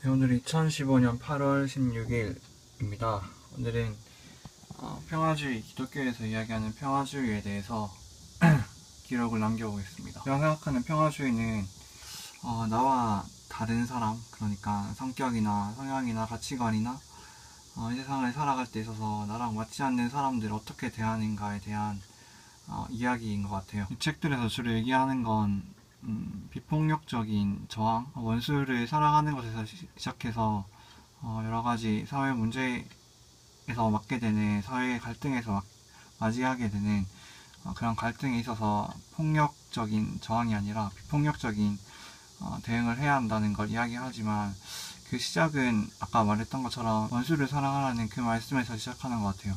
네, 오늘은 2015년 8월 16일입니다. 오늘은 평화주의, 기독교에서 이야기하는 평화주의에 대해서 기록을 남겨보겠습니다. 제가 생각하는 평화주의는 나와 다른 사람, 그러니까 성격이나 성향이나 가치관이나 이 세상을 살아갈 때 있어서 나랑 맞지 않는 사람들을 어떻게 대하는가에 대한 이야기인 것 같아요. 이 책들에서 주로 얘기하는 건 비폭력적인 저항, 원수를 사랑하는 것에서 시작해서 여러가지 사회 문제에서 맞게 되는, 사회 갈등에서 맞이하게 되는 그런 갈등에 있어서 폭력적인 저항이 아니라 비폭력적인 대응을 해야 한다는 걸 이야기하지만, 그 시작은 아까 말했던 것처럼 원수를 사랑하라는 그 말씀에서 시작하는 것 같아요.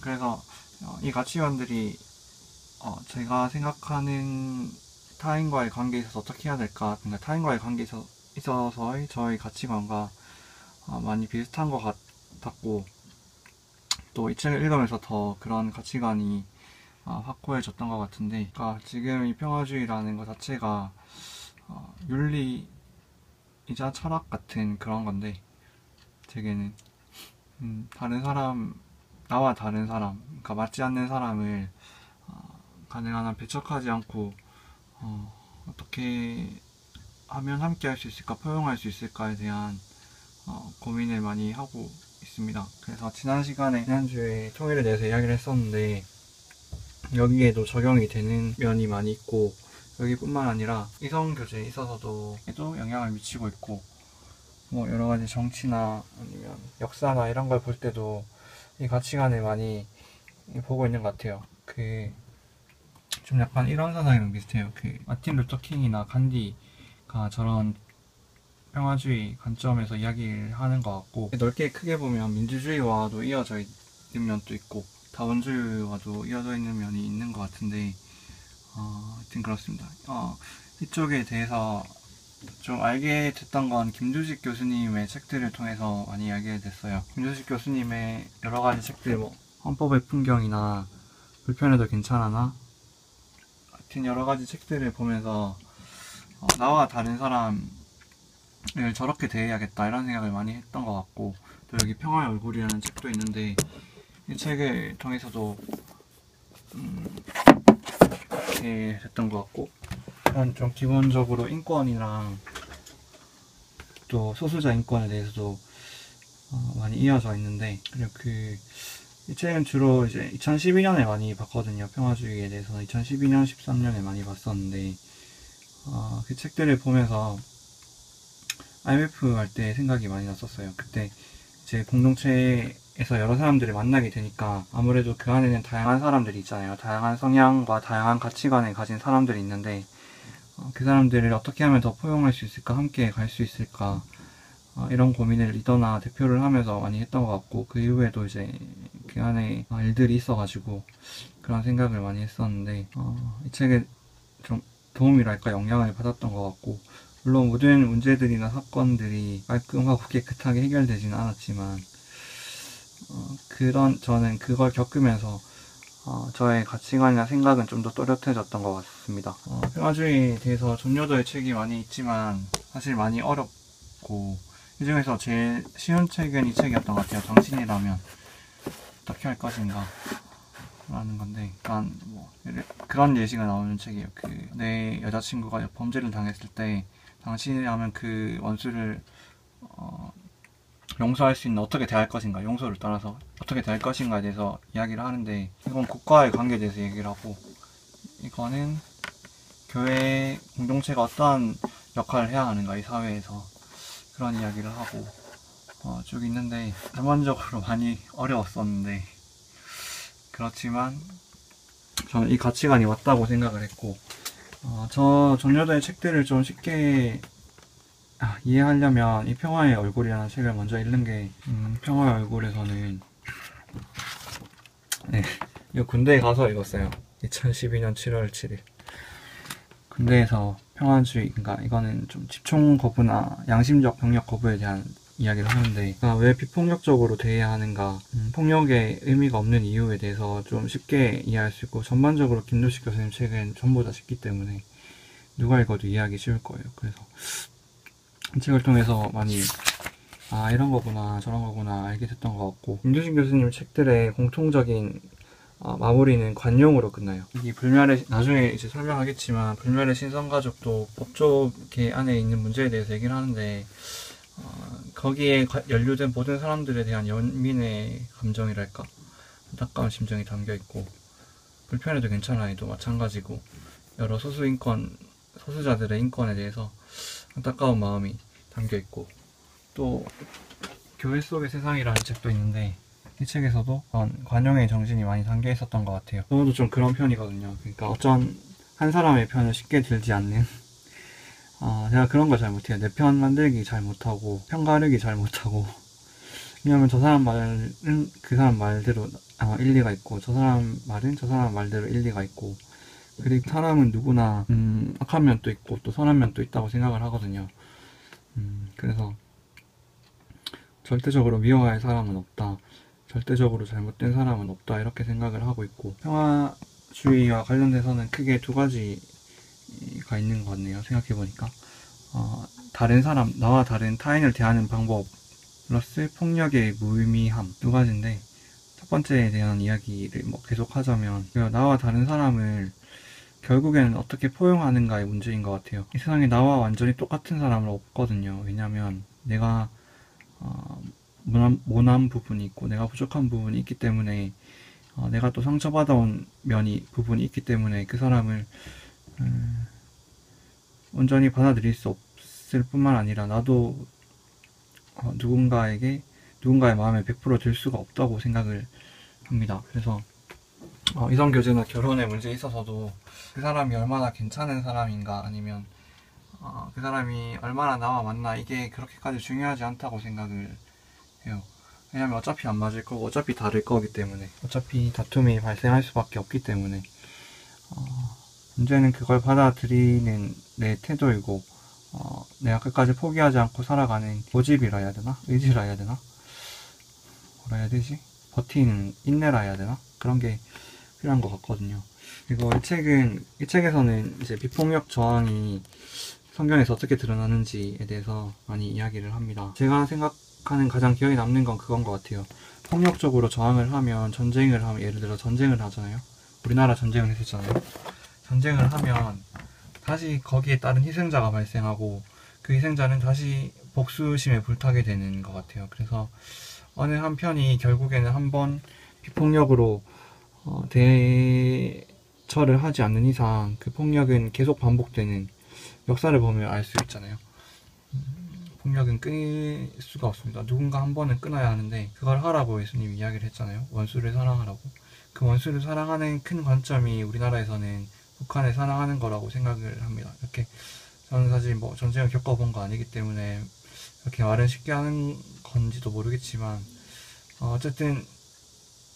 그래서 이 가치관들이 제가 생각하는 타인과의 관계에 있어서 어떻게 해야 될까, 그러니까 타인과의 관계에 있어서의 저의 가치관과 많이 비슷한 것 같았고, 또 이 책을 읽으면서 더 그런 가치관이 확고해졌던 것 같은데, 그러니까 지금 이 평화주의라는 것 자체가 윤리이자 철학 같은 그런 건데, 제게는 다른 사람, 나와 다른 사람, 그러니까 맞지 않는 사람을 가능한 한 배척하지 않고 어떻게 하면 함께 할 수 있을까, 포용할 수 있을까에 대한 고민을 많이 하고 있습니다. 그래서 지난주에 통일에 대해서 이야기를 했었는데, 여기에도 적용이 되는 면이 많이 있고, 여기뿐만 아니라 이성교제에 있어서도 영향을 미치고 있고, 뭐 여러가지 정치나 아니면 역사나 이런 걸 볼 때도 이 가치관을 많이 보고 있는 것 같아요. 좀 약간 이런 사상이랑 비슷해요. 마틴 루터 킹이나 간디가 저런 평화주의 관점에서 이야기를 하는 것 같고, 넓게 크게 보면 민주주의와도 이어져 있는 면도 있고 다원주의와도 이어져 있는 면이 있는 것 같은데, 하여튼 그렇습니다. 이쪽에 대해서 좀 알게 됐던 건 김두식 교수님의 책들을 통해서 많이 알게 됐어요. 김두식 교수님의 여러 가지 책들, 뭐 헌법의 풍경이나 불편해도 괜찮아나, 하여튼 여러 가지 책들을 보면서 나와 다른 사람을 저렇게 대해야겠다 이런 생각을 많이 했던 것 같고, 또 여기 평화의 얼굴이라는 책도 있는데, 이 책을 통해서도 그렇게 됐던 것 같고, 좀 기본적으로 인권이랑 또 소수자 인권에 대해서도 많이 이어져 있는데, 그리고 이 책은 주로 이제 2012년에 많이 봤거든요. 평화주의에 대해서는 2012년, 13년에 많이 봤었는데, 그 책들을 보면서 IMF 할 때 생각이 많이 났었어요. 그때 이제 공동체에서 여러 사람들을 만나게 되니까 아무래도 그 안에는 다양한 사람들이 있잖아요. 다양한 성향과 다양한 가치관을 가진 사람들이 있는데, 그 사람들을 어떻게 하면 더 포용할 수 있을까, 함께 갈 수 있을까, 이런 고민을 리더나 대표를 하면서 많이 했던 것 같고, 그 이후에도 이제 그 안에 일들이 있어가지고 그런 생각을 많이 했었는데, 이 책에 좀 도움이랄까 영향을 받았던 것 같고, 물론 모든 문제들이나 사건들이 깔끔하고 깨끗하게 해결되지는 않았지만, 저는 그걸 겪으면서 저의 가치관이나 생각은 좀 더 또렷해졌던 것 같습니다. 평화주의에 대해서 존요도의 책이 많이 있지만 사실 많이 어렵고, 이 중에서 제일 쉬운 책은 이 책이었던 것 같아요. 당신이라면 어떻게 할 것인가 라는 건데, 약간 그런 예시가 나오는 책이에요. 내 여자친구가 범죄를 당했을 때 당신이라면 그 원수를 용서할 수 있는, 어떻게 대할 것인가, 용서를 떠나서 어떻게 대할 것인가에 대해서 이야기를 하는데, 이건 국가의 관계에 대해서 얘기를 하고, 이거는 교회 공동체가 어떠한 역할을 해야 하는가, 이 사회에서 그런 이야기를 하고 쭉 있는데, 전반적으로 많이 어려웠었는데, 그렇지만 저는 이 가치관이 맞다고 생각을 했고, 저 전여자의 책들을 좀 쉽게 이해하려면 이 평화의 얼굴이라는 책을 먼저 읽는 게, 평화의 얼굴에서는 이거 군대에 가서 읽었어요. 2012년 7월 7일 군대에서 평화주의, 그러니까 이거는 좀 집총 거부나 양심적 병력 거부에 대한 이야기를 하는데, 왜 비폭력적으로 대해야 하는가, 폭력의 의미가 없는 이유에 대해서 좀 쉽게 이해할 수 있고, 전반적으로 김두식 교수님 책은 전부 다 쉽기 때문에 누가 읽어도 이해하기 쉬울 거예요. 그래서 이 책을 통해서 많이 이런 거구나 저런 거구나 알게 됐던 것 같고, 김두신 교수님 책들의 공통적인 마무리는 관용으로 끝나요. 이 불멸의, 나중에 이제 설명하겠지만 불멸의 신성가족도 법조계 안에 있는 문제에 대해서 얘기를 하는데 거기에 연루된 모든 사람들에 대한 연민의 감정이랄까, 안타까운 심정이 담겨있고, 불편해도 괜찮아 해도 마찬가지고, 여러 소수자들의 인권에 대해서 안타까운 마음이 담겨있고, 또 교회 속의 세상이라는 책도 있는데 이 책에서도 관용의 정신이 많이 담겨 있었던 것 같아요. 저도 좀 그런 편이거든요. 그러니까 어떤 한 사람의 편을 쉽게 들지 않는, 제가 그런 걸 잘 못해요. 내 편 만들기 잘 못하고 편 가르기 잘 못하고. 왜냐면 저 사람 말은 그 사람 말대로 일리가 있고, 저 사람 말은 저 사람 말대로 일리가 있고, 그리고 사람은 누구나 악한 면도 있고 또 선한 면도 있다고 생각을 하거든요. 그래서 절대적으로 미워할 사람은 없다, 절대적으로 잘못된 사람은 없다, 이렇게 생각을 하고 있고, 평화주의와 관련돼서는 크게 두 가지가 있는 것 같네요. 생각해보니까 다른 사람, 나와 다른 타인을 대하는 방법 플러스 폭력의 무의미함, 두 가지인데, 첫 번째에 대한 이야기를 계속 하자면, 나와 다른 사람을 결국에는 어떻게 포용하는가의 문제인 것 같아요. 이 세상에 나와 완전히 똑같은 사람은 없거든요. 왜냐면 내가 모난 부분이 있고 내가 부족한 부분이 있기 때문에, 내가 또 상처받아온 부분이 있기 때문에 그 사람을 온전히 받아들일 수 없을 뿐만 아니라 나도 누군가의 마음에 100% 들 수가 없다고 생각을 합니다. 그래서 이성교제나 결혼의 문제에 있어서도 그 사람이 얼마나 괜찮은 사람인가, 아니면 그 사람이 얼마나 나와 맞나, 이게 그렇게까지 중요하지 않다고 생각을 해요. 왜냐면 어차피 안 맞을 거고 어차피 다를 거기 때문에, 어차피 다툼이 발생할 수밖에 없기 때문에, 문제는 그걸 받아들이는 내 태도이고, 내가 끝까지 포기하지 않고 살아가는 고집이라 해야 되나? 의지라 해야 되나? 뭐라 해야 되지? 버티는 인내라 해야 되나? 그런 게 필요한 것 같거든요. 그리고 이 책에서는 이제 비폭력 저항이 성경에서 어떻게 드러나는지에 대해서 많이 이야기를 합니다. 제가 생각하는 가장 기억에 남는 건 그건 것 같아요. 폭력적으로 저항을 하면, 전쟁을 하면, 예를 들어 전쟁을 하잖아요. 우리나라 전쟁을 했었잖아요. 전쟁을 하면 다시 거기에 따른 희생자가 발생하고, 그 희생자는 다시 복수심에 불타게 되는 것 같아요. 그래서 어느 한 편이 결국에는 한번 비폭력으로 대처를 하지 않는 이상 그 폭력은 계속 반복되는, 역사를 보면 알 수 있잖아요. 폭력은 끊을 수가 없습니다. 누군가 한 번은 끊어야 하는데, 그걸 하라고 예수님이 이야기를 했잖아요. 원수를 사랑하라고. 그 원수를 사랑하는 큰 관점이 우리나라에서는 북한을 사랑하는 거라고 생각을 합니다. 이렇게 저는 사실 전쟁을 겪어본 거 아니기 때문에 이렇게 말은 쉽게 하는 건지도 모르겠지만, 어쨌든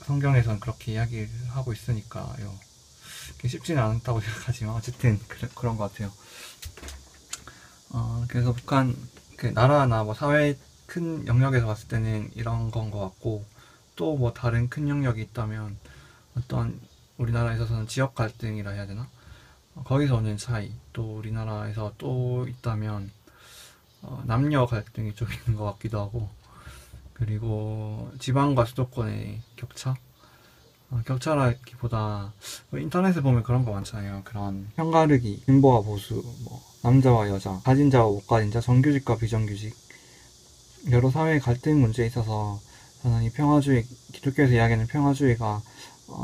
성경에서는 그렇게 이야기를 하고 있으니까요. 쉽지는 않다고 생각하지만 어쨌든 그런 것 같아요. 그래서 북한 나라나 사회 큰 영역에서 봤을 때는 이런 건 것 같고, 또 다른 큰 영역이 있다면 어떤 우리나라에 있어서는 지역 갈등이라 해야 되나? 거기서 오는 차이, 또 우리나라에서 또 있다면 남녀 갈등이 좀 있는 것 같기도 하고, 그리고 지방과 수도권의 격차? 격차라기보다 인터넷에 보면 그런 거 많잖아요. 그런 편가르기, 진보와 보수, 남자와 여자, 가진 자와 못 가진 자, 정규직과 비정규직, 여러 사회의 갈등 문제에 있어서 저는 이 평화주의, 기독교에서 이야기하는 평화주의가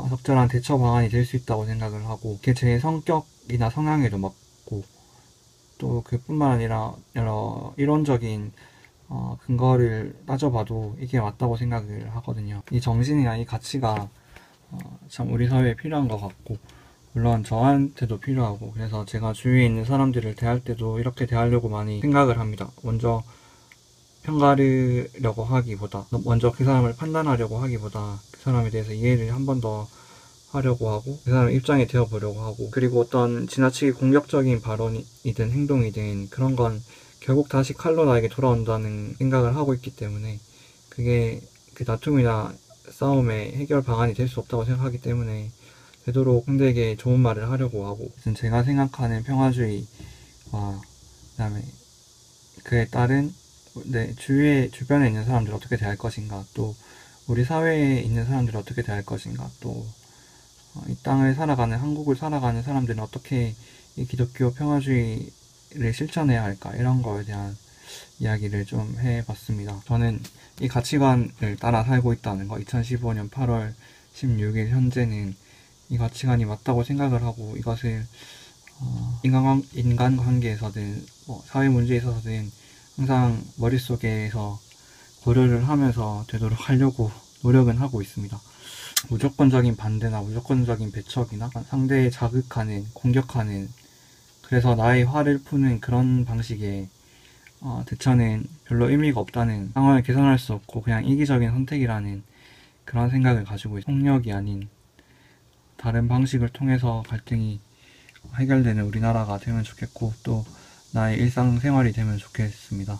적절한 대처 방안이 될 수 있다고 생각을 하고, 그게 제 성격이나 성향에도 맞고, 또 그뿐만 아니라 여러 이론적인 근거를 따져봐도 이게 맞다고 생각을 하거든요. 이 정신이나 이 가치가 참 우리 사회에 필요한 것 같고, 물론 저한테도 필요하고, 그래서 제가 주위에 있는 사람들을 대할 때도 이렇게 대하려고 많이 생각을 합니다. 먼저 편가르려고 하기보다, 먼저 그 사람을 판단하려고 하기보다 그 사람에 대해서 이해를 한 번 더 하려고 하고, 그 사람의 입장에 되어보려고 하고, 그리고 어떤 지나치게 공격적인 발언이든 행동이든 그런 건 결국 다시 칼로 나에게 돌아온다는 생각을 하고 있기 때문에, 그게 그 다툼이나 싸움의 해결 방안이 될 수 없다고 생각하기 때문에 되도록 상대에게 좋은 말을 하려고 하고, 제가 생각하는 평화주의와 그다음에 그에 따른 내 주변에 있는 사람들을 어떻게 대할 것인가, 또 우리 사회에 있는 사람들을 어떻게 대할 것인가, 또 이 땅을 살아가는, 한국을 살아가는 사람들은 어떻게 이 기독교 평화주의를 실천해야 할까, 이런 거에 대한 이야기를 좀 해봤습니다. 저는 이 가치관을 따라 살고 있다는 거, 2015년 8월 16일 현재는 이 가치관이 맞다고 생각을 하고, 이것을 인간관계에서든 사회 문제에 있어서든 항상 머릿속에서 고려를 하면서 되도록 하려고 노력은 하고 있습니다. 무조건적인 반대나 무조건적인 배척이나 상대에 자극하는, 공격하는, 그래서 나의 화를 푸는 그런 방식의 대처는 별로 의미가 없다는, 상황을 개선할 수 없고 그냥 이기적인 선택이라는 그런 생각을 가지고 폭력이 아닌 다른 방식을 통해서 갈등이 해결되는 우리나라가 되면 좋겠고, 또 나의 일상생활이 되면 좋겠습니다.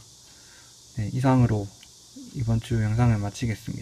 네, 이상으로 이번 주 영상을 마치겠습니다.